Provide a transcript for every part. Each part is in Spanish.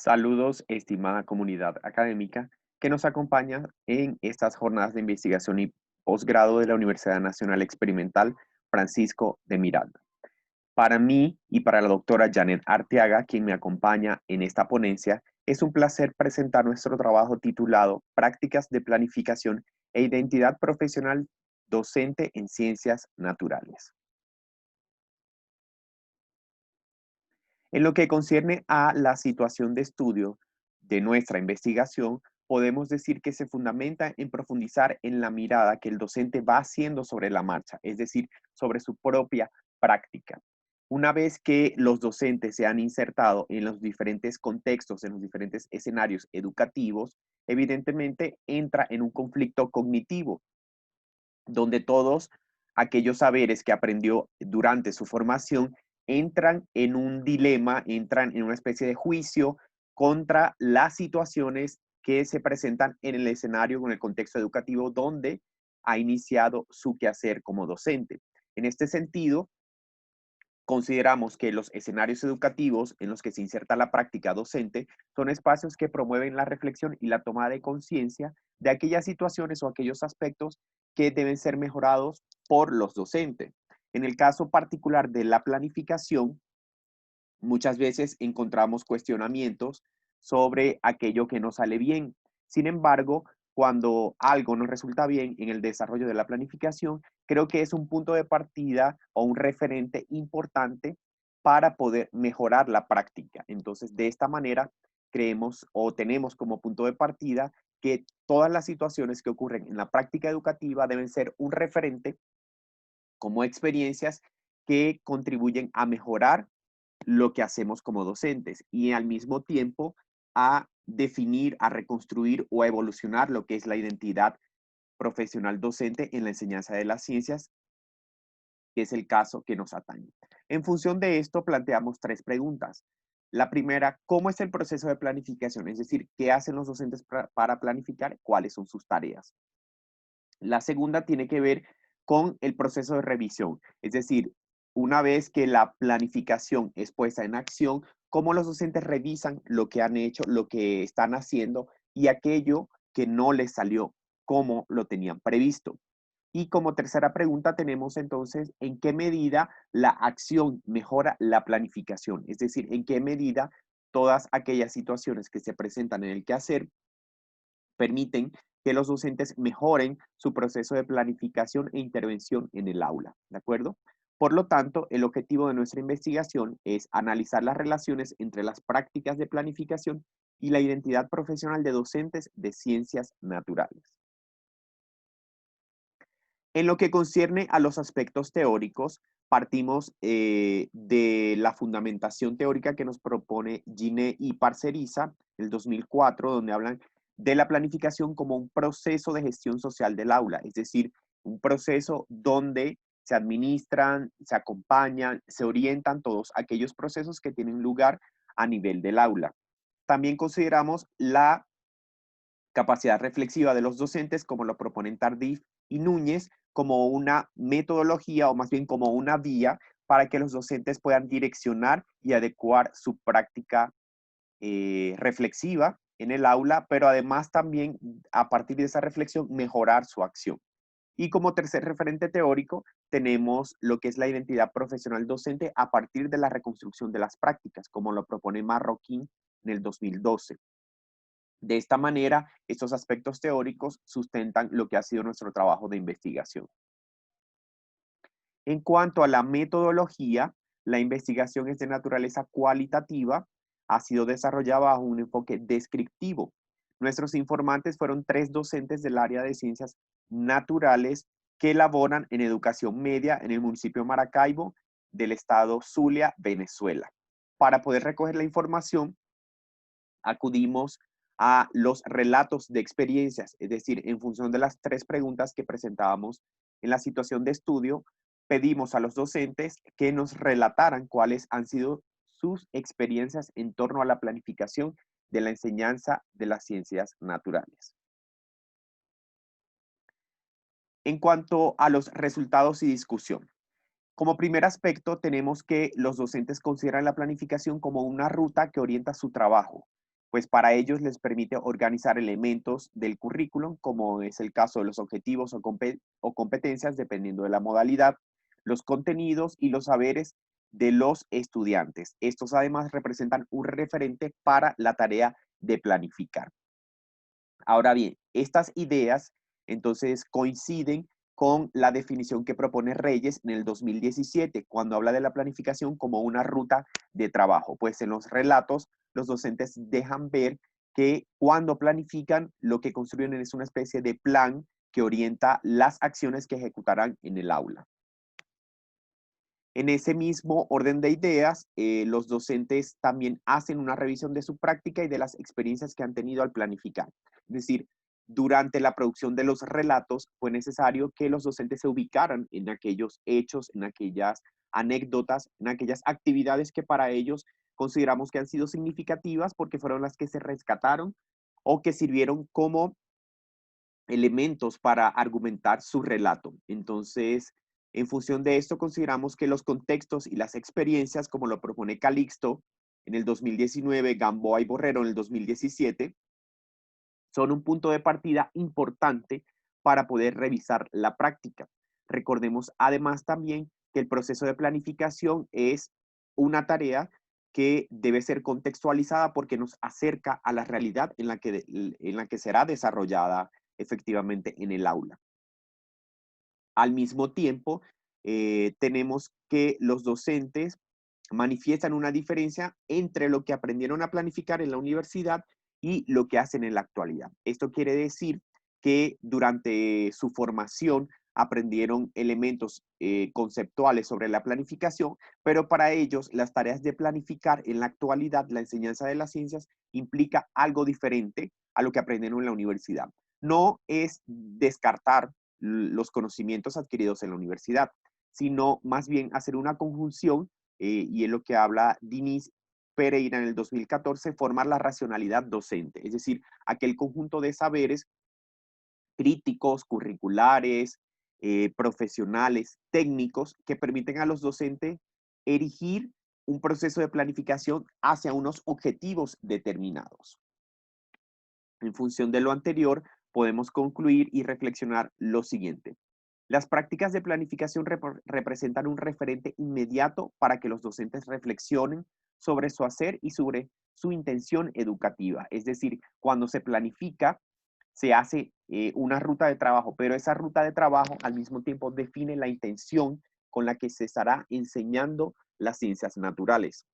Saludos, estimada comunidad académica que nos acompaña en estas jornadas de investigación y posgrado de la Universidad Nacional Experimental Francisco de Miranda. Para mí y para la doctora Janet Arteaga, quien me acompaña en esta ponencia, es un placer presentar nuestro trabajo titulado Prácticas de Planificación e Identidad Profesional Docente en Ciencias Naturales. En lo que concierne a la situación de estudio de nuestra investigación, podemos decir que se fundamenta en profundizar en la mirada que el docente va haciendo sobre la marcha, es decir, sobre su propia práctica. Una vez que los docentes se han insertado en los diferentes contextos, en los diferentes escenarios educativos, evidentemente entra en un conflicto cognitivo, donde todos aquellos saberes que aprendió durante su formación entran en un dilema, entran en una especie de juicio contra las situaciones que se presentan en el escenario, en el contexto educativo donde ha iniciado su quehacer como docente. En este sentido, consideramos que los escenarios educativos en los que se inserta la práctica docente son espacios que promueven la reflexión y la toma de conciencia de aquellas situaciones o aquellos aspectos que deben ser mejorados por los docentes. En el caso particular de la planificación, muchas veces encontramos cuestionamientos sobre aquello que no sale bien. Sin embargo, cuando algo no resulta bien en el desarrollo de la planificación, creo que es un punto de partida o un referente importante para poder mejorar la práctica. Entonces, de esta manera, creemos o tenemos como punto de partida que todas las situaciones que ocurren en la práctica educativa deben ser un referente como experiencias que contribuyen a mejorar lo que hacemos como docentes y al mismo tiempo a definir, a reconstruir o a evolucionar lo que es la identidad profesional docente en la enseñanza de las ciencias, que es el caso que nos atañe. En función de esto, planteamos tres preguntas. La primera, ¿cómo es el proceso de planificación? Es decir, ¿qué hacen los docentes para planificar? ¿Cuáles son sus tareas? La segunda tiene que ver con el proceso de revisión, es decir, una vez que la planificación es puesta en acción, cómo los docentes revisan lo que han hecho, lo que están haciendo y aquello que no les salió como lo tenían previsto. Y como tercera pregunta tenemos entonces, ¿en qué medida la acción mejora la planificación? Es decir, ¿en qué medida todas aquellas situaciones que se presentan en el quehacer permiten que los docentes mejoren su proceso de planificación e intervención en el aula, ¿de acuerdo? Por lo tanto, el objetivo de nuestra investigación es analizar las relaciones entre las prácticas de planificación y la identidad profesional de docentes de ciencias naturales. En lo que concierne a los aspectos teóricos, partimos de la fundamentación teórica que nos propone Gine y Parceriza, el 2004, donde hablan de la planificación como un proceso de gestión social del aula, es decir, un proceso donde se administran, se acompañan, se orientan todos aquellos procesos que tienen lugar a nivel del aula. También consideramos la capacidad reflexiva de los docentes, como lo proponen Tardif y Núñez, como una metodología o más bien como una vía para que los docentes puedan direccionar y adecuar su práctica reflexiva en el aula, pero además también a partir de esa reflexión mejorar su acción. Y como tercer referente teórico tenemos lo que es la identidad profesional docente a partir de la reconstrucción de las prácticas, como lo propone Marroquín en el 2012. De esta manera, estos aspectos teóricos sustentan lo que ha sido nuestro trabajo de investigación. En cuanto a la metodología, la investigación es de naturaleza cualitativa, ha sido desarrollada bajo un enfoque descriptivo. Nuestros informantes fueron tres docentes del área de ciencias naturales que elaboran en educación media en el municipio de Maracaibo del estado Zulia, Venezuela. Para poder recoger la información, acudimos a los relatos de experiencias, es decir, en función de las tres preguntas que presentábamos en la situación de estudio, pedimos a los docentes que nos relataran cuáles han sido sus experiencias en torno a la planificación de la enseñanza de las ciencias naturales. En cuanto a los resultados y discusión, como primer aspecto tenemos que los docentes consideran la planificación como una ruta que orienta su trabajo. pues para ellos les permite organizar elementos del currículum, como es el caso de los objetivos o competencias, dependiendo de la modalidad, los contenidos y los saberes de los estudiantes. Estos además representan un referente para la tarea de planificar. Ahora bien, estas ideas entonces coinciden con la definición que propone Reyes en el 2017, cuando habla de la planificación como una ruta de trabajo. Pues en los relatos, los docentes dejan ver que cuando planifican, lo que construyen es una especie de plan que orienta las acciones que ejecutarán en el aula. En ese mismo orden de ideas, los docentes también hacen una revisión de su práctica y de las experiencias que han tenido al planificar. Es decir, durante la producción de los relatos fue necesario que los docentes se ubicaran en aquellos hechos, en aquellas anécdotas, en aquellas actividades que para ellos consideramos que han sido significativas porque fueron las que se rescataron o que sirvieron como elementos para argumentar su relato. Entonces, en función de esto, consideramos que los contextos y las experiencias, como lo propone Calixto en el 2019, Gamboa y Borrero en el 2017, son un punto de partida importante para poder revisar la práctica. Recordemos además también que el proceso de planificación es una tarea que debe ser contextualizada porque nos acerca a la realidad en la que será desarrollada efectivamente en el aula. Al mismo tiempo, tenemos que los docentes manifiestan una diferencia entre lo que aprendieron a planificar en la universidad y lo que hacen en la actualidad. Esto quiere decir que durante su formación aprendieron elementos conceptuales sobre la planificación, pero para ellos las tareas de planificar en la actualidad, la enseñanza de las ciencias, implica algo diferente a lo que aprendieron en la universidad. No es descartar los conocimientos adquiridos en la universidad, sino más bien hacer una conjunción, y es lo que habla Diniz Pereira en el 2014, formar la racionalidad docente, es decir, aquel conjunto de saberes críticos, curriculares, profesionales, técnicos, que permiten a los docentes erigir un proceso de planificación hacia unos objetivos determinados. En función de lo anterior, podemos concluir y reflexionar lo siguiente. Las prácticas de planificación representan un referente inmediato para que los docentes reflexionen sobre su hacer y sobre su intención educativa. Es decir, cuando se planifica, se hace una ruta de trabajo, pero esa ruta de trabajo al mismo tiempo define la intención con la que se estará enseñando las ciencias naturales.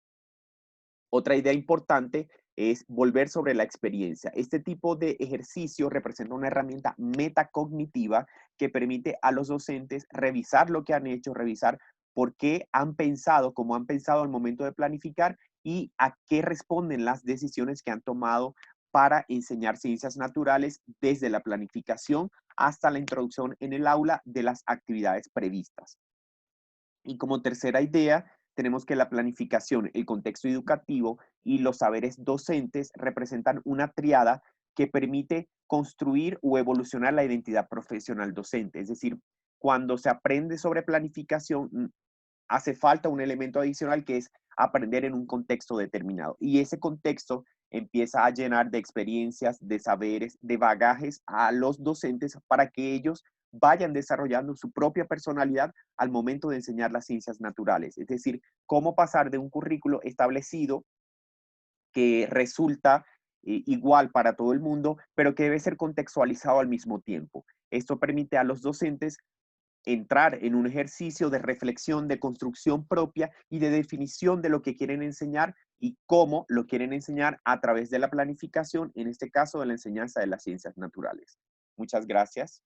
Otra idea importante es volver sobre la experiencia. Este tipo de ejercicio representa una herramienta metacognitiva que permite a los docentes revisar lo que han hecho, revisar por qué han pensado, cómo han pensado al momento de planificar y a qué responden las decisiones que han tomado para enseñar ciencias naturales desde la planificación hasta la introducción en el aula de las actividades previstas. Y como tercera idea, tenemos que la planificación, el contexto educativo y los saberes docentes representan una triada que permite construir o evolucionar la identidad profesional docente. Es decir, cuando se aprende sobre planificación, hace falta un elemento adicional que es aprender en un contexto determinado. Y ese contexto empieza a llenar de experiencias, de saberes, de bagajes a los docentes para que ellos vayan desarrollando su propia personalidad al momento de enseñar las ciencias naturales. Es decir, cómo pasar de un currículo establecido que resulta igual para todo el mundo, pero que debe ser contextualizado al mismo tiempo. Esto permite a los docentes entrar en un ejercicio de reflexión, de construcción propia y de definición de lo que quieren enseñar y cómo lo quieren enseñar a través de la planificación, en este caso de la enseñanza de las ciencias naturales. Muchas gracias.